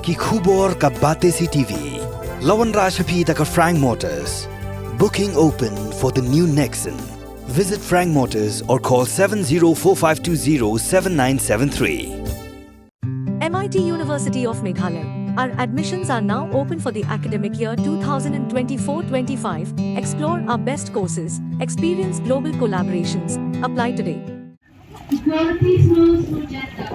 Ki khubor ka Bate CTV. Lawan Rashapi taka Frank Motors. Booking open for the new Nexon. Visit Frank Motors or call 7045207973. MIT University of Meghalaya. Our admissions are now open for the academic year 2024-25. Explore our best courses, experience global collaborations. Apply today. Equality flows through gender.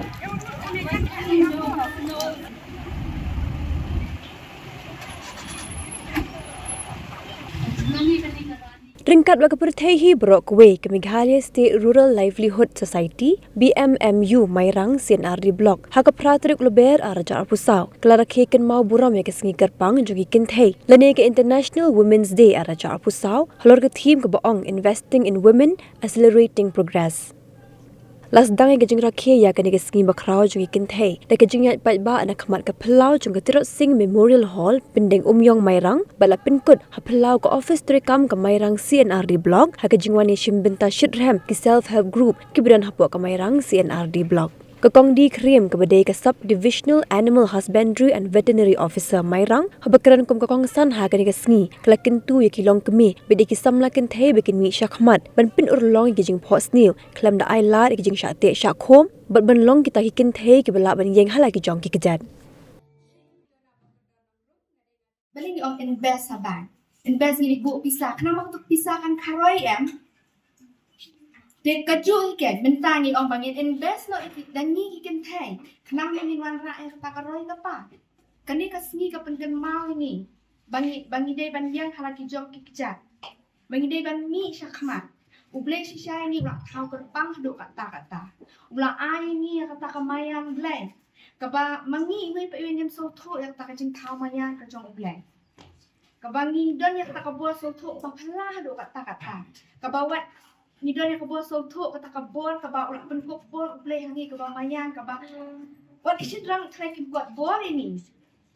Ringkat Wakapertehi Brockway ke Meghalaya State Rural Livelihood Society BMMU Mairang CNRD Block haka pratrik leber araja pusau klara keken mau buram ya kesengi kerpang jogi kinthei lene ke International Women's Day araja pusau halor ke team ke baong Investing in Women Accelerating Progress. Las dangai kejeng rakhe ya kene ke sengi bakrau jogi kinthei da kejeng ya pat ba anak khamat ke pelau jong ke tirot sing Memorial Hall pendeng umyong Mairang bala pinkut ha pelau ke office terekam ke Mairang CNRD Block ha kejeng wani shimbenta shidrem ke self help group kibiran hapo ke Mairang CNRD Block. Kekong di krim ke badai ke Sub-Divisional Animal Husbandry and Veterinary Officer Mairang habakaran kum kekong san ha kene ke sengi kelakin tu ya kilong kemi bedai ki samla kinthei bekin mi syakmat ban pin urlong kejeng pot snil klam da ai lat kejeng syakte syakhom bat ban long kita ki kinthei ke bala ban yeng hala ki jong ki kejat. Balik ni om invest sa bank. Invest ni ibu pisah. Kenapa untuk pisahkan karoi Dek kaju ikan, bentang ni om bangin invest lo itu dan ni ikan thay. Kenapa ni wan rakyat kata karoi apa? Kani kasni ka pengen mau ni. Bangi dei ban yang halaki jom ki kejat. Bangi dei ban mi syakmat. Ublek si syai ni ulah tahu kerpang duk kata. Ulah ai ni kata kemayan blek. Kaba mangi we pa yun so tho yang tak kajing tahu mayan ka jong ublek. Kabangi don yang tak kabuat so tho pa phala duk kata. Kabawat ni don yang kabuat so tho kata kabor kaba ulah penkuk bor ublek ni kaba mayan kaba. Wat isi drang try ki buat bor ini.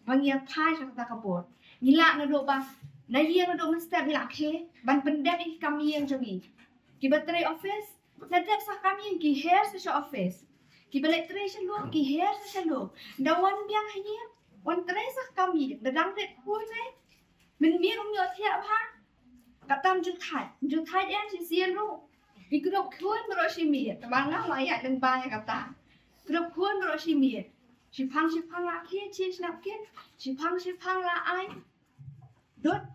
Bangi pai kata kabor. Nila na do ba na yang do mesti nila ke ban pendek ni kami yang jami. Ki battery office na dep sa kami yang ki hair sa office. Ki electrician lo ki hair sa lo. Dawan biang hanya wan tray sa kami dadang det pun min mi rum yo thia ba. Katam ju thai en si sien lo. Ikrok khun bro shi mi tabang na ma ya deng ba ya kata. Krok khun bro shi mi. Si phang la ke chi snap ke. Si phang la ai. Dot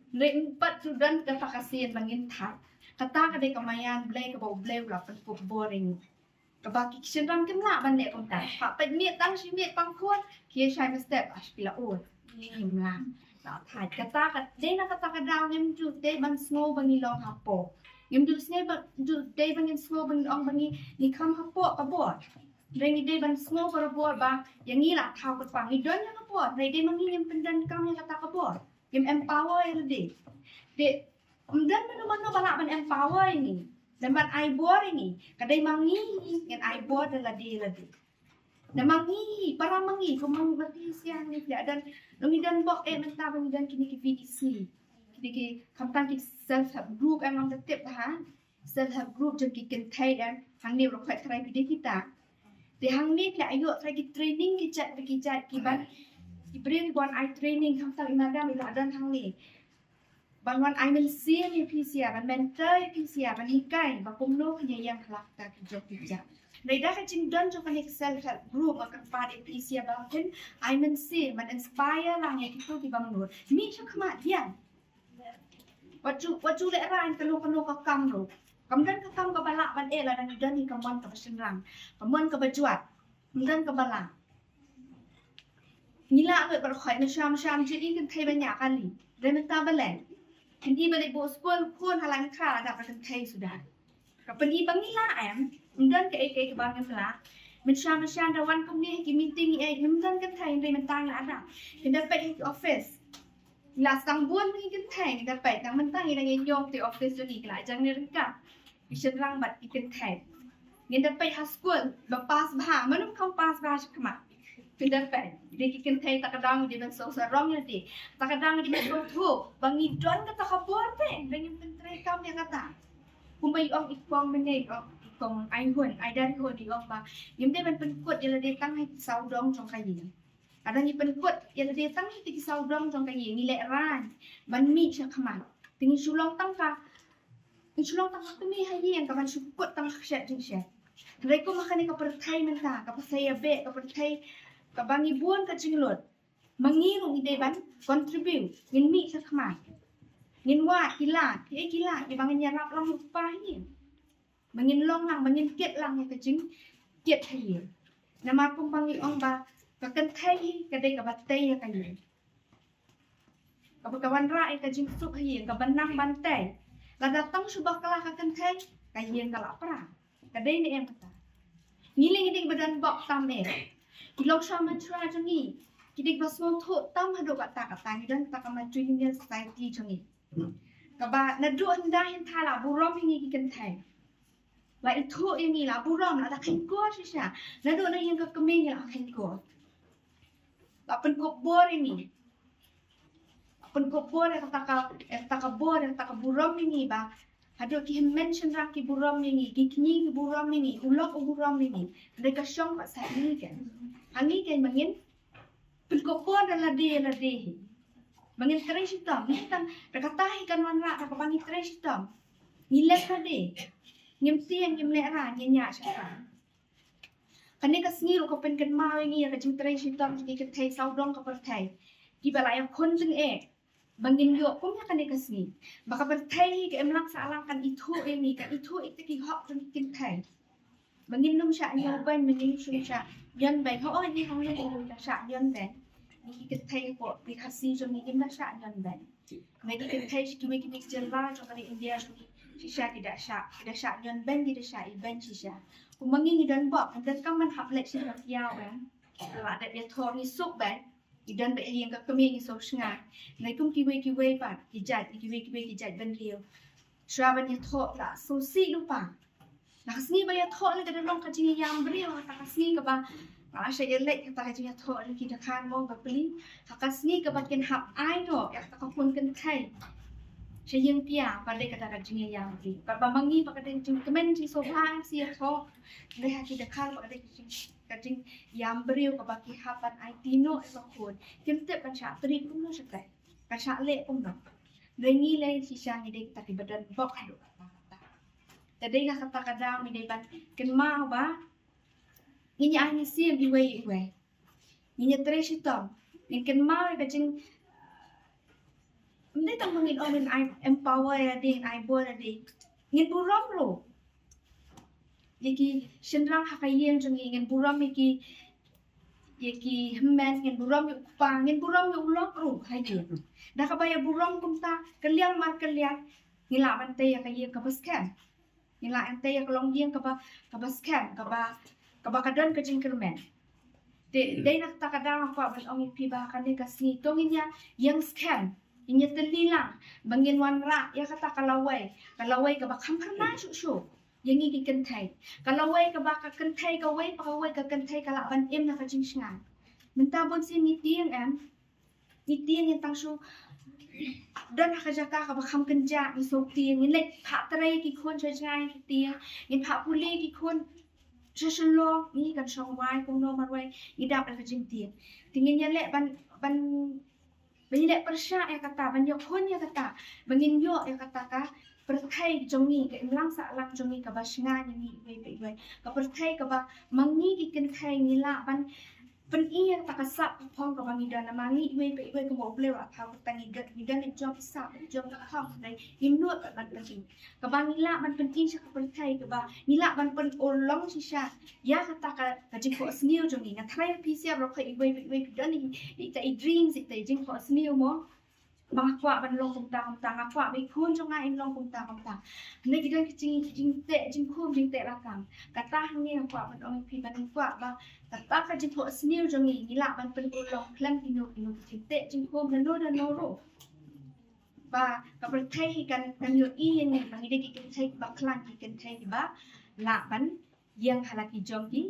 ring pat sudan ka pakasian bangin thai. Kata ka de kamayan blay ka ba blay la pen ko boring. Ka ba ki sendam kem la ban le kom ta. Pa pa mi tang si mi pang khun. Ki shai ma step as pila ul. Ni nga. Na thai kata ka de na kata ka daw ngem ju de ban snow bangi long ha po. Ngem ju sne ba ju de bangin snow bangi ong bangi ni kam ha po ka bo. Rengi de ban snow para bo ba yang ni la thau ka pang ni don ya ka bo. Re de mangi ngem pendan kam ya kata ka bo. Ngem empower ya de. De dan mana balak ban empower ini. Dan ban ai bor ini. Kadai mangi ngan ai bor dan ladi. Dan mangi, para mangi kumang berarti siang ni tidak dan dan bok mentah dan kini ki VDC. Kini ki kampan ki self help group emang tetap ha. Self help group jom ki kentai dan hang ni rokai try video kita. Di hang ni tidak ayo try ki training ki chat ki ban ki bring one eye training kampan imadam dan hang ni. Ban wan ai men sia ni PCA ban mentor PCA ban hikai ba kumno kanya yang halak ta ki jok ki ja. Dai da kacing don jo kan self help group akan pada PCA ban ken ai men sia man inspire lang ya kitu ki bang nur. Mi cho kama dia. Waju le ra an kanu ka kam ro. Kam dan ka kam ka balak ban la dan don ni kamon ka pasenrang. Kamon ka bajuat. Dan ka balak. Nila ke berkhoi na syam jadi kan thai banyak kali. Dan ta balen. Hindi balik buat sekolah pun halang kah ada pada kai sudah. Kapani bangila dan ke bangan pula. Mencam dawan kami ki meeting dan kan thai dari mentang ada. Kita dapat office. Last tang buan ni kan thai dapat tang mentang yang yong di office ni kala jang ni rengka. Bisa rang bat ikan thai. Kita dapat school bapas bah manum kau pas bah kemah. Pindapat, dia kikin thay takadang di ban so sarong ya di, takadang di ban tu, bangi don kata kabor pe, dengan menteri kami yang kata, kumbai ong ikong menai ikong ai huan ai dari huan di ong ba, yam dia ban penkut dia datang hai saudong jong kayin, ada ni penkut yang dia tang ti saudong jong kai ni le ran ban mi sha khaman ting sulong tang ka sulong tang ka mi ha yen ka ban sukut tang sha jing sha dai ko makani ka perthai men ta ka pasaya be ka perthai ka bangi buon ka jing lot mangi rung ide ban contribute ngin mi sha khaman ngin wa kila di bangi nyarap long lupa ni mangin long lang mangin ket lang ka jing ket ha yen nama pun bangi ong ba ka kan thai ka dei ka batai ka yen ka kawan ra ka jing su ka yen ka banang bantai la datang subak kala ka kan thai ka yen ka la pra ka dei ni em kata ngiling dik badan bok tam e ki lok sha man tra jangi ki dik ba small tho tam hado ka ta ni dan ta ka ma tui Indian society jangi ka ba na du anda hin tha la bu rom ni ki kan thai la itu ini la bu rom la ta khin ko sha na du na yen ka kemi la khin ko la pen ko bor ini pen ko bor ta ka bor ta ka bu rom ni ba hado ki mention ra ki bu rom ni ki kni ki bu rom ni ulok bu rom ni de ka shong ka sa ni kan hangi kan mangin pen ko bor la de mangin tres hitam ni tang ka tahi kan wan ra ka bangi tres hitam ni le ka de ngim tiang ngim le ra nya sha kan ni ka sngi ro ko pen kan ma ngi ka jing tres hitam ki ka thai sau dong ka par thai ki bala yang kon jing bangin yo kum ya kan ni ka sngi baka par thai ka em lang sa alang kan itu ni kan itu ki hok jing kin thai bangin num sha nyo ban bangin shum sha yon bai ho oi ni hong ni ka sha yon ban ni ki thai ko bi khasi jong ni kim na sha yon ban mai ki thai ki mai ki mix jel ba jong kan India jong si sha ki da sha yon ban di da sha i ban si sha ku mangi ni dan bok dan ka man hap lek si hak yaw ban la da dia thor ni suk ban i dan be hiang ka kami ni so snga nai kum ki we pa ki jat ban riu sha ban ni thor la so si lu pa na sni ba ya thor ni da long ka ji yam riu ta ka sni ka ba Asya elek ta ka ji thor ni ki da khan mo ka pli ta ka sni ka ba ken hap ai no ya ta ka pun ken thai saya yang pia pada kata jingnya yang di. Pada mangi pada jing kemen jing sofa si atho. Leha kita kal pada jing yang beriu ke hapan IT no ekor. Kim tep kan syak tri pun no sekai. Kan syak lek pun no. Rengi le sisa ni dek tapi badan bok hadu. Tadi kata kadang ni dek ken mau ba. Ini ani si iwe. Ini tres hitam. Ni ken mau ka jing hindi tang mangin omen I empower din I bol din ngin buram lo yaki shenrang hakayen jong ngin buram yaki hemmen ngin buram yu pa ngin buram yu ulok ro hayen da ka baya buram kumta kaliang mar kaliang ngila bante ya kayen ka baskan ngila ante ya kolong yen ka baskan ka ba kadon ka jing kermen de nak takadang ko ban ong piba kan ni kasni tongin ya yang scan inya telilang bangin wan ra ya kata kalawai ka ba kham kham na shu yang ngi ken thai kalawai ka ba ka ken thai ka wai pa wai ka ken thai ka la ban em na ka jing sngan menta bon sin ni tiang em ni tiang yang tang shu dan ka jaka ka ba kham ken ja ni so tiang ni lek pha trai ki khon choi chai ki tiang ni pha puli ki khon lo ni kan song wai kong no mar wai ni dap ka jing tiang tingin ya lek ban Bani dek persya ya kata, bani kon ya kata, bangin yo ya kata ka perthai jongi ke imlang sa lang jongi ka basnga ni we ka perthai ka ba mangi ki ken thai ni la ban i ya ta ka sap phong ka bangi dana mangi we ka mo ble wa tha ka ni dan ni job sap job ka phong dai imno ka ban ka jing ka bangi la ban pen i sa ka perthai ka ba ni la ban pen olong si sha ya kata ka jing ko snil jongi na thai pi sia ro ka i we dan ni ta i dreams ta jing ko snil mo bang kwa ban long kum ta kwa bi khun jong ai long kum ta ne ki dan jing te la kam kata ni kwa ban ong pi ban kwa ba kata ka jing ko snil jong ni la ban pen long klan ki no te jing khum no ro ba ka per thai kan yo i ni bang ide ki ken thai ba klan ki ken thai ba la ban yang halaki jong ki